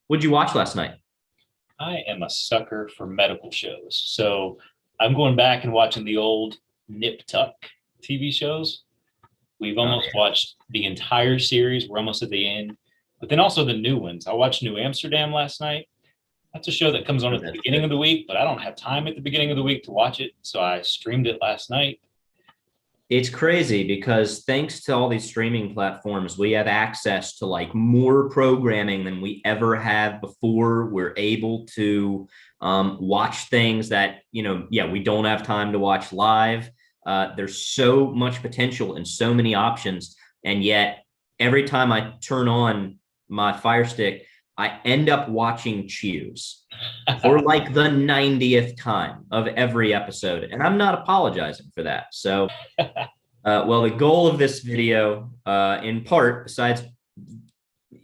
What'd you watch last night? I am a sucker for medical shows. So I'm going back and watching the old Nip Tuck TV shows. We've Oh, almost watched the entire series. We're almost at the end, but then also the new ones. I watched New Amsterdam last night. That's a show that comes on yeah, at the that's beginning good. of the week, but I don't have time at the beginning of the week to watch it. So I streamed it last night. It's crazy because thanks to all these streaming platforms, we have access to like more programming than we ever have before. We're able to watch things that, yeah, we don't have time to watch live. There's so much potential and so many options. And yet, every time I turn on my Fire Stick, I end up watching Cheers for like the 90th time of every episode. And I'm not apologizing for that. So, well, the goal of this video, in part, besides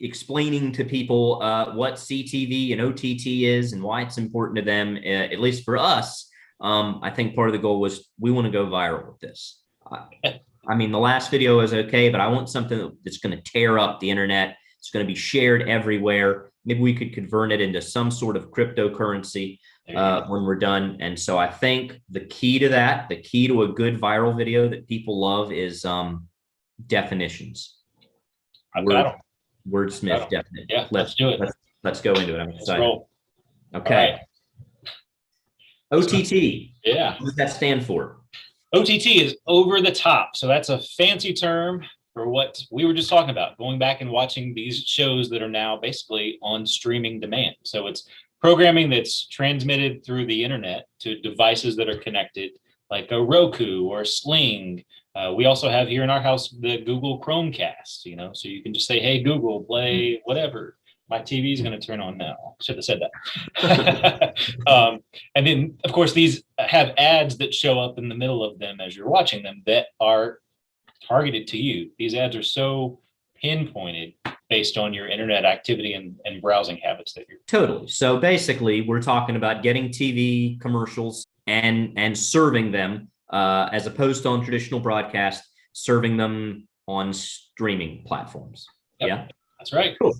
explaining to people what CTV and OTT is and why it's important to them, at least for us, I think part of the goal was we want to go viral with this. I mean, the last video was okay, but I want something that's going to tear up the internet. It's going to be shared everywhere. Maybe we could convert it into some sort of cryptocurrency when we're done. And so I think the key to that, the key to a good viral video that people love is definitions. I've got Word, them. wordsmith definition. Yeah, let's do it. Let's go into it. I'm Let's excited. roll. Okay. OTT. Yeah. What does that stand for? OTT is over the top. So that's a fancy term for what we were just talking about, going back and watching these shows that are now basically on streaming demand. So it's programming that's transmitted through the internet to devices that are connected, like a Roku or a Sling. We also have here in our house the Google Chromecast, so you can just say, hey, Google, play whatever. My TV is going to turn on now. Should have said that. And then, of course, these have ads that show up in the middle of them as you're watching them that are targeted to you. These ads are so pinpointed based on your internet activity and browsing habits that you're totally. So basically, we're talking about getting TV commercials and serving them as opposed to on traditional broadcast, serving them on streaming platforms. Yep. Yeah, that's right. Cool.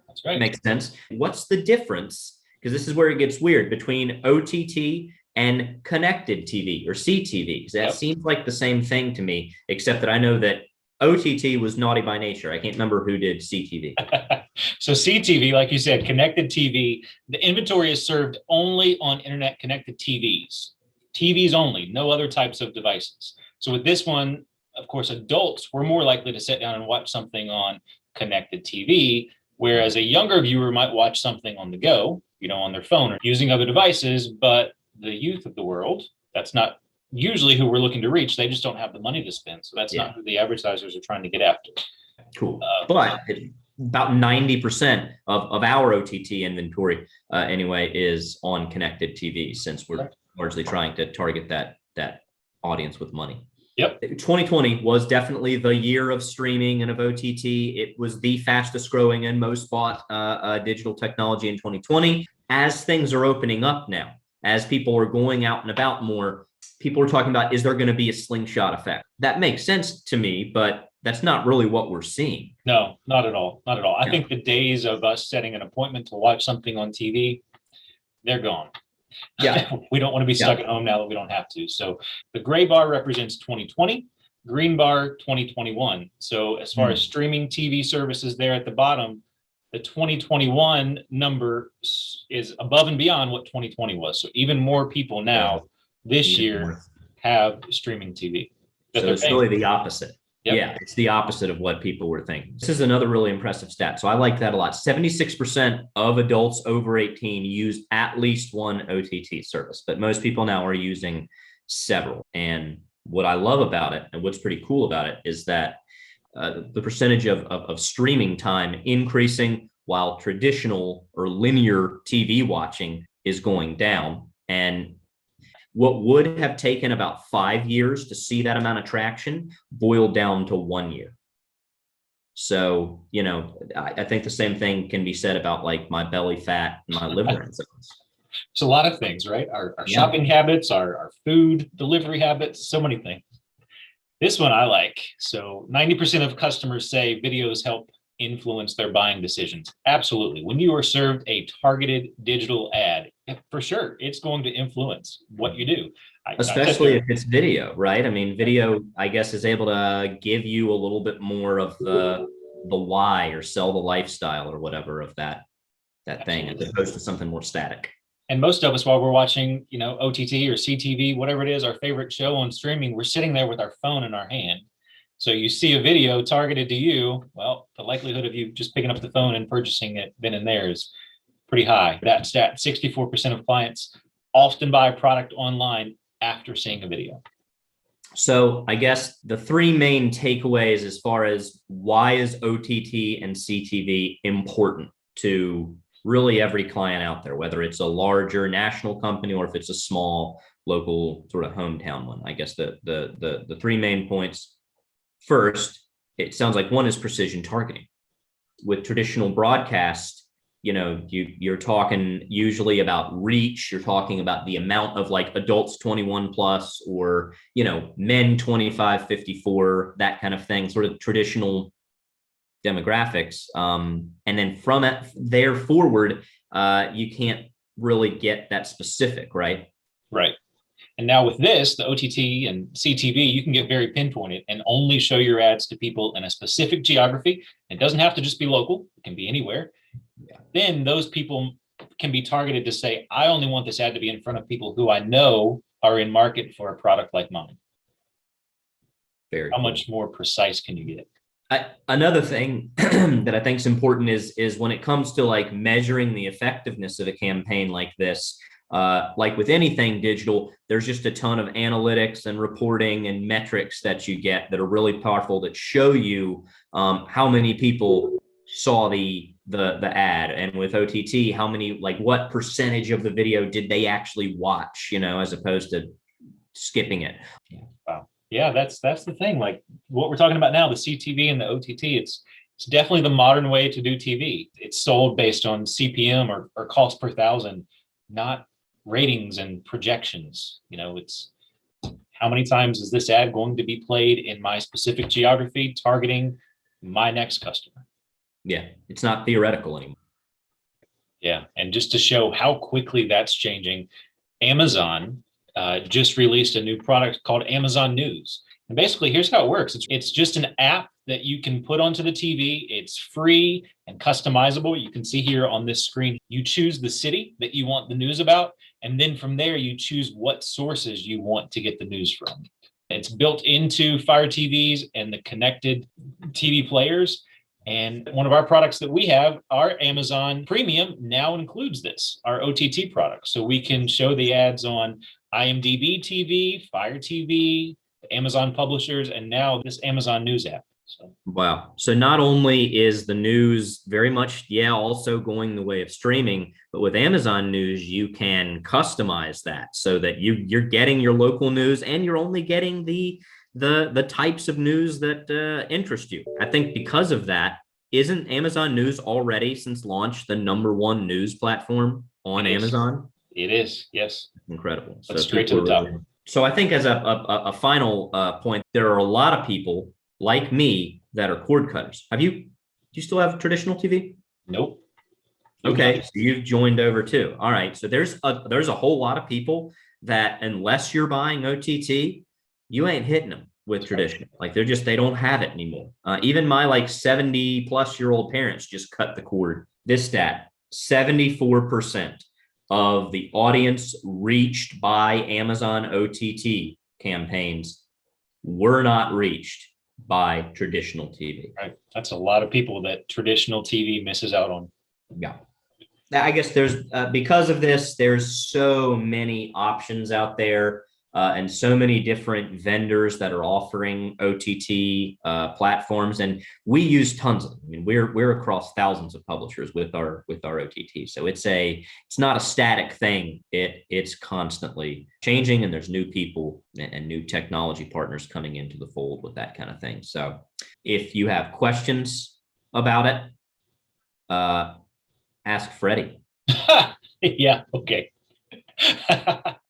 That's right. Makes sense. What's the difference? Because this is where it gets weird between OTT and connected TV or CTV. Because that seems like the same thing to me, except that I know that OTT was Naughty by Nature. I can't remember who did CTV. So CTV, like you said, connected TV, the inventory is served only on internet connected TVs. TVs only, no other types of devices. So with this one, of course, adults were more likely to sit down and watch something on connected TV, whereas a younger viewer might watch something on the go, on their phone or using other devices. But the youth of the world, that's not usually who we're looking to reach. They just don't have the money to spend. So that's not who the advertisers are trying to get after. Cool. But about 90% of our OTT inventory, anyway, is on connected TV, since we're largely trying to target that audience with money. Yep. 2020 was definitely the year of streaming and of OTT. It was the fastest growing and most bought digital technology in 2020. As things are opening up now, as people are going out and about more, people are talking about, is there going to be a slingshot effect? That makes sense to me, but that's not really what we're seeing. No, not at all. Not at all. I think the days of us setting an appointment to watch something on TV, they're gone. Yeah. We don't want to be stuck at home now that we don't have to. So the gray bar represents 2020, green bar 2021. So as far as streaming TV services there at the bottom, the 2021 number is above and beyond what 2020 was. So even more people now this year have streaming TV. So it's really the opposite. Yep. Yeah, it's the opposite of what people were thinking. This is another really impressive stat. So I like that a lot. 76% of adults over 18 use at least one OTT service, but most people now are using several. And what I love about it, and what's pretty cool about it, is that the percentage of streaming time increasing while traditional or linear TV watching is going down. And what would have taken about 5 years to see that amount of traction boiled down to 1 year. So, I think the same thing can be said about like my belly fat and my liver enzymes. It's a lot of things, right? Our shopping habits, our food delivery habits, so many things. This one I like. So 90% of customers say videos help influence their buying decisions? Absolutely. When you are served a targeted digital ad, for sure, it's going to influence what you do. Especially if it's video, right? I mean, video, I guess, is able to give you a little bit more of the why, or sell the lifestyle or whatever of that thing, as opposed to something more static. And most of us, while we're watching, OTT or CTV, whatever it is, our favorite show on streaming, we're sitting there with our phone in our hand. So you see a video targeted to you, well, the likelihood of you just picking up the phone and purchasing it then and there is pretty high. That stat, 64% of clients often buy a product online after seeing a video. So I guess the three main takeaways as far as why is OTT and CTV important to really every client out there, whether it's a larger national company or if it's a small local sort of hometown one. I guess the three main points. First, it sounds like one is precision targeting. With traditional broadcast, you're talking usually about reach. You're talking about the amount of like adults 21 plus, or men 25 54, that kind of thing, sort of traditional demographics. And then from there forward, you can't really get that specific, right? Right. And now with this, the OTT and CTV, you can get very pinpointed and only show your ads to people in a specific geography. It doesn't have to just be local. It can be anywhere. Yeah. Then those people can be targeted to say, I only want this ad to be in front of people who I know are in market for a product like mine. Very How much more precise can you get? Another thing that I think is important is when it comes to like measuring the effectiveness of a campaign like this, like with anything digital, there's just a ton of analytics and reporting and metrics that you get that are really powerful, that show you how many people saw the ad, and with OTT, how many, like what percentage of the video did they actually watch, as opposed to skipping it. Wow. Yeah, that's the thing. Like what we're talking about now, the CTV and the OTT, it's definitely the modern way to do TV. It's sold based on CPM or cost per thousand, not ratings and projections. It's how many times is this ad going to be played in my specific geography, targeting my next customer. Yeah, it's not theoretical anymore. Yeah, and just to show how quickly that's changing, Amazon just released a new product called Amazon News. And basically, here's how it works. It's just an app that you can put onto the TV. It's free and customizable. You can see here on this screen, you choose the city that you want the news about. And then from there, you choose what sources you want to get the news from. It's built into Fire TVs and the connected TV players. And one of our products that we have, our Amazon Premium, now includes this, our OTT product. So we can show the ads on IMDb TV, Fire TV, Amazon publishers, and now this Amazon News app. So. Wow. So not only is the news very much, also going the way of streaming, but with Amazon News, you can customize that so that you're getting your local news, and you're only getting the types of news that interest you. I think because of that, isn't Amazon News already, since launch, the #1 news platform on Amazon? It is, yes. Incredible. So straight to the top. So I think as a final point, there are a lot of people like me that are cord cutters. Do you still have traditional TV? Nope. Okay, so you've joined over too. All right, so there's a whole lot of people that, unless you're buying OTT, you ain't hitting them with traditional. Like they don't have it anymore. Even my 70-plus-year-old parents just cut the cord. This stat, 74% of the audience reached by Amazon OTT campaigns were not reached by traditional TV. Right. That's a lot of people that traditional TV misses out on. Yeah. I guess there's, because of this, there's so many options out there, and so many different vendors that are offering OTT platforms, and we use tons of them. I mean, we're across thousands of publishers with our OTT, so it's not a static thing. It's constantly changing, and there's new people and new technology partners coming into the fold with that kind of thing. So, if you have questions about it, ask Fredy. Yeah. Okay.